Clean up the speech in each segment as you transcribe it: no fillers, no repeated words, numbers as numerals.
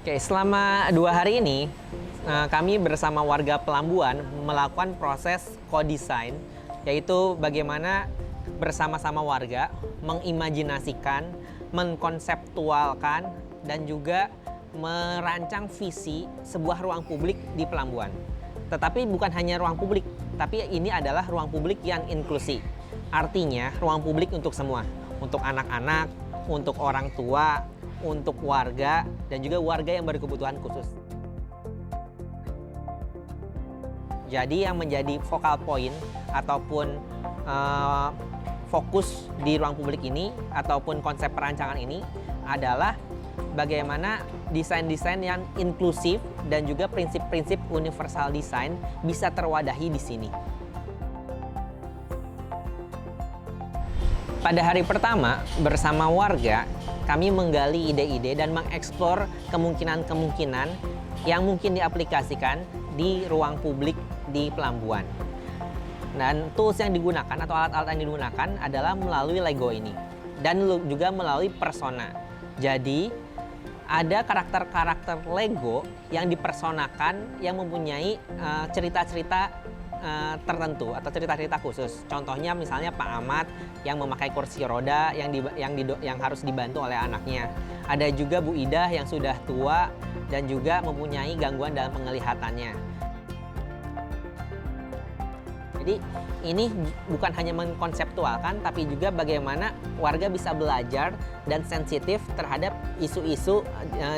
Oke, selama 2 hari ini kami bersama warga Pelambuan melakukan proses co-design, yaitu bagaimana bersama-sama warga mengimajinasikan, mengkonseptualkan, dan juga merancang visi sebuah ruang publik di Pelambuan. Tetapi bukan hanya ruang publik, tapi ini adalah ruang publik yang inklusif. Artinya ruang publik untuk semua, untuk anak-anak, untuk orang tua, untuk warga, dan juga warga yang berkebutuhan khusus. Jadi yang menjadi focal point ataupun fokus di ruang publik ini ataupun konsep perancangan ini adalah bagaimana desain-desain yang inklusif dan juga prinsip-prinsip universal design bisa terwadahi di sini. Pada hari pertama, bersama warga, kami menggali ide-ide dan mengeksplor kemungkinan-kemungkinan yang mungkin diaplikasikan di ruang publik di Pelambuan. Dan tools yang digunakan atau alat-alat yang digunakan adalah melalui Lego ini. Dan juga melalui persona. Jadi, ada karakter-karakter Lego yang dipersonakan yang mempunyai cerita-cerita tertentu atau cerita-cerita khusus. Contohnya misalnya Pak Ahmad yang memakai kursi roda yang harus dibantu oleh anaknya. Ada juga Bu Ida yang sudah tua dan juga mempunyai gangguan dalam penglihatannya. Jadi ini bukan hanya mengkonseptualkan, tapi juga bagaimana warga bisa belajar dan sensitif terhadap isu-isu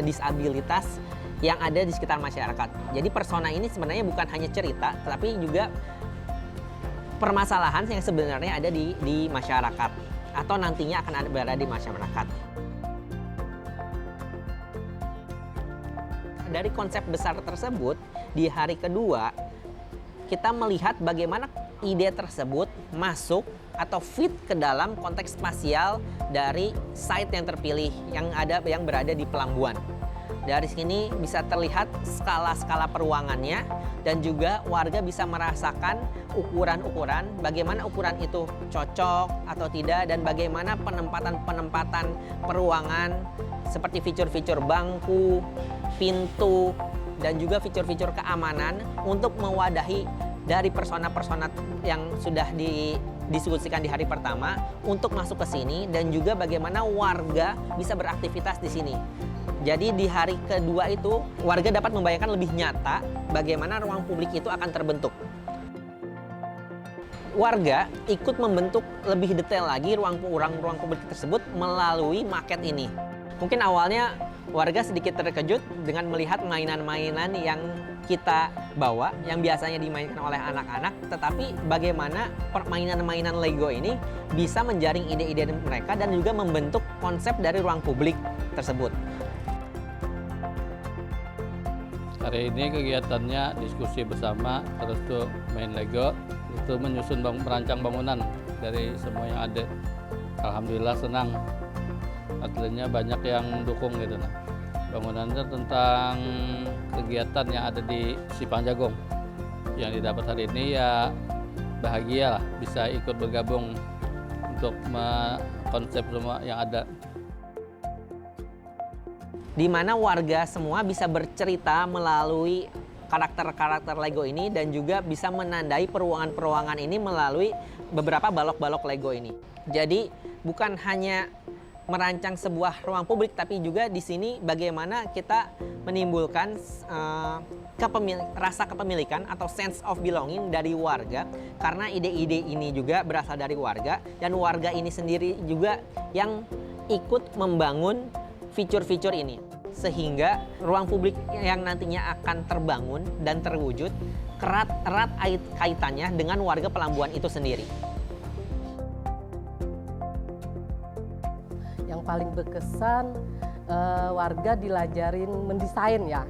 disabilitas yang ada di sekitar masyarakat. Jadi persona ini sebenarnya bukan hanya cerita, tapi juga permasalahan yang sebenarnya ada di masyarakat atau nantinya akan berada di masyarakat. Dari konsep besar tersebut, di hari kedua kita melihat bagaimana ide tersebut masuk atau fit ke dalam konteks spasial dari site yang terpilih yang berada di Pelambuan. Dari sini bisa terlihat skala-skala peruangannya dan juga warga bisa merasakan ukuran-ukuran, bagaimana ukuran itu cocok atau tidak, dan bagaimana penempatan-penempatan peruangan seperti fitur-fitur bangku, pintu, dan juga fitur-fitur keamanan untuk mewadahi dari persona-persona yang sudah didiskusikan di hari pertama untuk masuk ke sini, dan juga bagaimana warga bisa beraktivitas di sini. Jadi di hari kedua itu warga dapat membayangkan lebih nyata bagaimana ruang publik itu akan terbentuk. Warga ikut membentuk lebih detail lagi ruang publik tersebut melalui maket ini. Mungkin awalnya warga sedikit terkejut dengan melihat mainan-mainan yang kita bawa, yang biasanya dimainkan oleh anak-anak, tetapi bagaimana permainan-mainan Lego ini bisa menjaring ide-ide mereka dan juga membentuk konsep dari ruang publik tersebut. Hari ini kegiatannya diskusi bersama, terus tuh main Lego, itu menyusun merancang bangunan dari semua yang ada. Alhamdulillah senang, artinya banyak yang mendukung gitu. Nah, bangunannya tentang kegiatan yang ada di Sipang Jagong. Yang didapat hari ini ya bahagia lah bisa ikut bergabung untuk konsep semua yang ada. Di mana warga semua bisa bercerita melalui karakter-karakter Lego ini dan juga bisa menandai peruangan-peruangan ini melalui beberapa balok-balok Lego ini. Jadi bukan hanya merancang sebuah ruang publik, tapi juga di sini bagaimana kita menimbulkan rasa kepemilikan atau sense of belonging dari warga, karena ide-ide ini juga berasal dari warga, dan warga ini sendiri juga yang ikut membangun fitur-fitur ini, sehingga ruang publik yang nantinya akan terbangun dan terwujud erat kaitannya dengan warga Pelambuan itu sendiri. Yang paling berkesan warga dilajarin mendesain ya.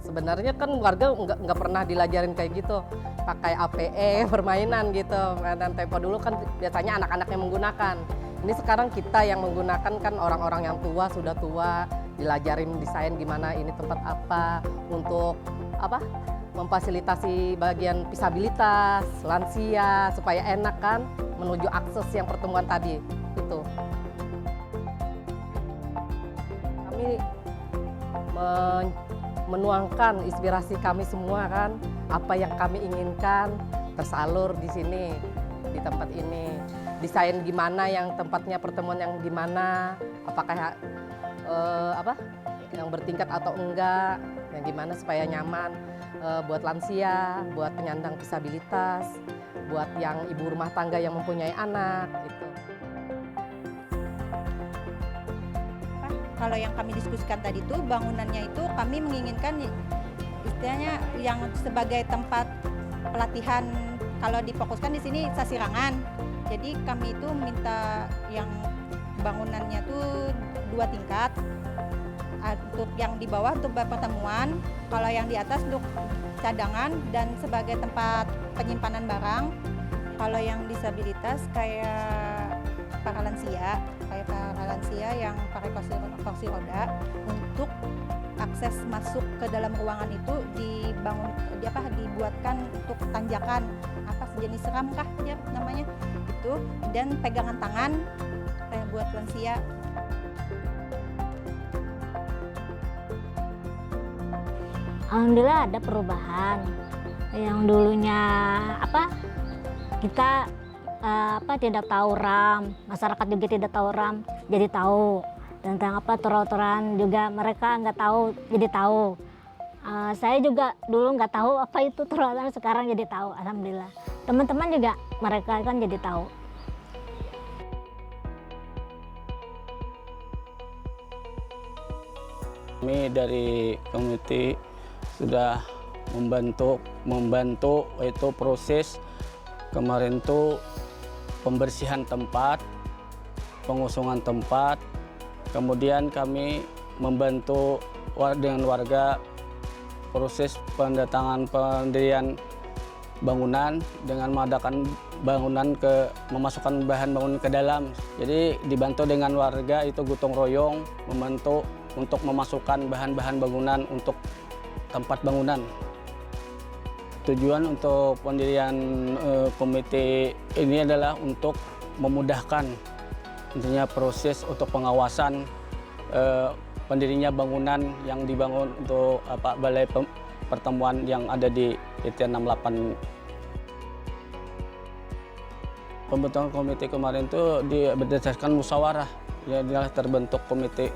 Sebenarnya kan warga nggak pernah dilajarin kayak gitu, pakai APE permainan gitu. Dan tempo dulu kan biasanya anak-anak yang menggunakan. Ini sekarang kita yang menggunakan, kan orang-orang yang tua, sudah tua, dilajarin desain gimana ini tempat apa untuk apa memfasilitasi bagian disabilitas, lansia, supaya enak kan menuju akses yang pertemuan tadi itu. Kami menuangkan inspirasi kami semua kan, apa yang kami inginkan tersalur di sini, di tempat ini. Desain gimana yang tempatnya pertemuan yang gimana, apakah yang bertingkat atau enggak, yang gimana supaya nyaman buat lansia, buat penyandang disabilitas, buat yang ibu rumah tangga yang mempunyai anak gitu. Kalau yang kami diskusikan tadi itu bangunannya itu kami menginginkan istilahnya yang sebagai tempat pelatihan, kalau difokuskan di sini Sasirangan. Jadi kami itu minta yang bangunannya tuh 2 tingkat. Untuk yang di bawah untuk pertemuan, kalau yang di atas untuk cadangan dan sebagai tempat penyimpanan barang. Kalau yang disabilitas kayak para lansia yang pakai kursi roda, untuk akses masuk ke dalam ruangan itu dibuatkan untuk tanjakan sejenis ramkah ya namanya itu, dan pegangan tangan kayak buat lansia. Alhamdulillah ada perubahan. Yang dulunya kita tidak tahu RAM, masyarakat juga tidak tahu RAM, jadi tahu tentang trotoaran juga mereka nggak tahu, jadi tahu. Saya juga dulu nggak tahu apa itu trotoaran, sekarang jadi tahu. Alhamdulillah. Teman-teman juga mereka kan jadi tahu. Kami dari komite sudah membantu itu proses kemarin tuh pembersihan tempat, pengusungan tempat, kemudian kami membantu dengan warga proses pendatangan pendirian bangunan dengan mengadakan bangunan memasukkan bahan bangunan ke dalam. Jadi dibantu dengan warga itu gotong royong membantu untuk memasukkan bahan-bahan bangunan untuk tempat bangunan. Tujuan untuk pendirian komite ini adalah untuk memudahkan intinya proses untuk pengawasan pendirinya bangunan yang dibangun untuk balai pertemuan yang ada di IT 68. Pembentukan komite kemarin itu berdasarkan musyawarah, ya terbentuk komite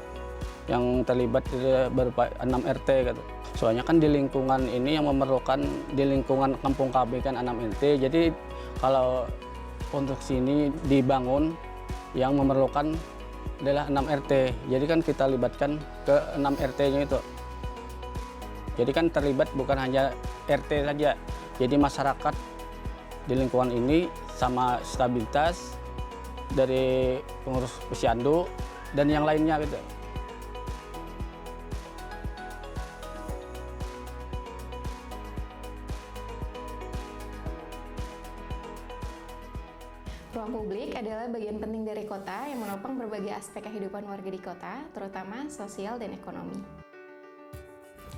yang terlibat berupa 6 RT gitu. Soalnya kan di lingkungan ini yang memerlukan, di lingkungan kampung KB kan 6 RT, jadi kalau konstruksi ini dibangun yang memerlukan adalah 6 RT, jadi kan kita libatkan ke 6 RT-nya itu. Jadi kan terlibat bukan hanya RT saja, jadi masyarakat di lingkungan ini sama stabilitas dari pengurus posyandu dan yang lainnya gitu. Ruang publik adalah bagian penting dari kota yang menopang berbagai aspek kehidupan warga di kota, terutama sosial dan ekonomi.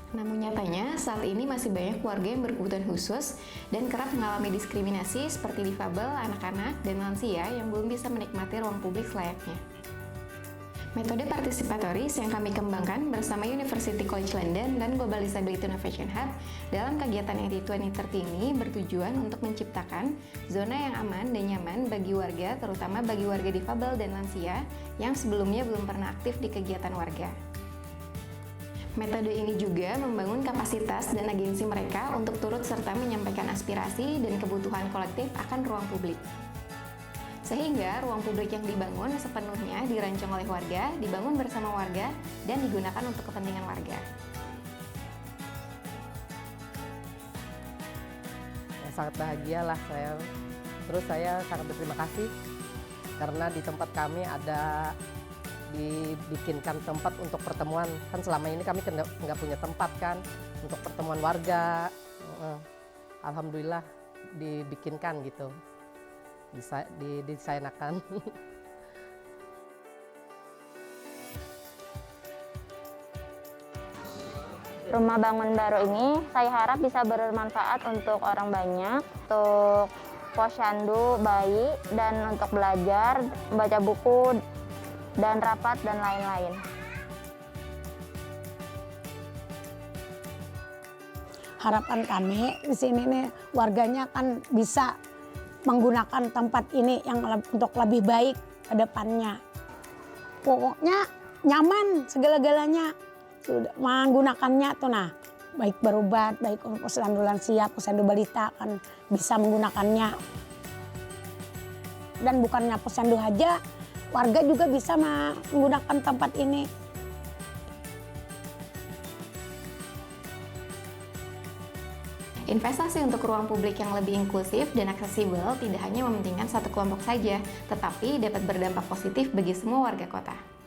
Namun nyatanya, saat ini masih banyak warga yang berkebutuhan khusus dan kerap mengalami diskriminasi seperti difabel, anak-anak, dan lansia yang belum bisa menikmati ruang publik selayaknya. Metode partisipatoris yang kami kembangkan bersama University College London dan Global Disability Innovation Hub dalam kegiatan IT2030 ini bertujuan untuk menciptakan zona yang aman dan nyaman bagi warga, terutama bagi warga difabel dan lansia yang sebelumnya belum pernah aktif di kegiatan warga. Metode ini juga membangun kapasitas dan agensi mereka untuk turut serta menyampaikan aspirasi dan kebutuhan kolektif akan ruang publik. Sehingga ruang publik yang dibangun sepenuhnya dirancang oleh warga, dibangun bersama warga, dan digunakan untuk kepentingan warga. Ya, sangat bahagia lah saya. Terus saya sangat berterima kasih karena di tempat kami ada dibikinkan tempat untuk pertemuan. Kan selama ini kami nggak punya tempat kan untuk pertemuan warga. Alhamdulillah dibikinkan gitu. Didesainakan. Rumah bangun baru ini saya harap bisa bermanfaat untuk orang banyak, untuk posyandu, bayi, dan untuk belajar, baca buku, dan rapat, dan lain-lain. harapan kami di sini nih warganya kan bisa menggunakan tempat ini yang untuk lebih baik ke depannya. Pokoknya nyaman segala-galanya sudah menggunakannya tuh nah. Baik berobat, baik untuk posyandu lansia, posyandu balita kan bisa menggunakannya. Dan bukannya posyandu aja, warga juga bisa menggunakan tempat ini. Investasi untuk ruang publik yang lebih inklusif dan aksesibel tidak hanya mementingkan satu kelompok saja, tetapi dapat berdampak positif bagi semua warga kota.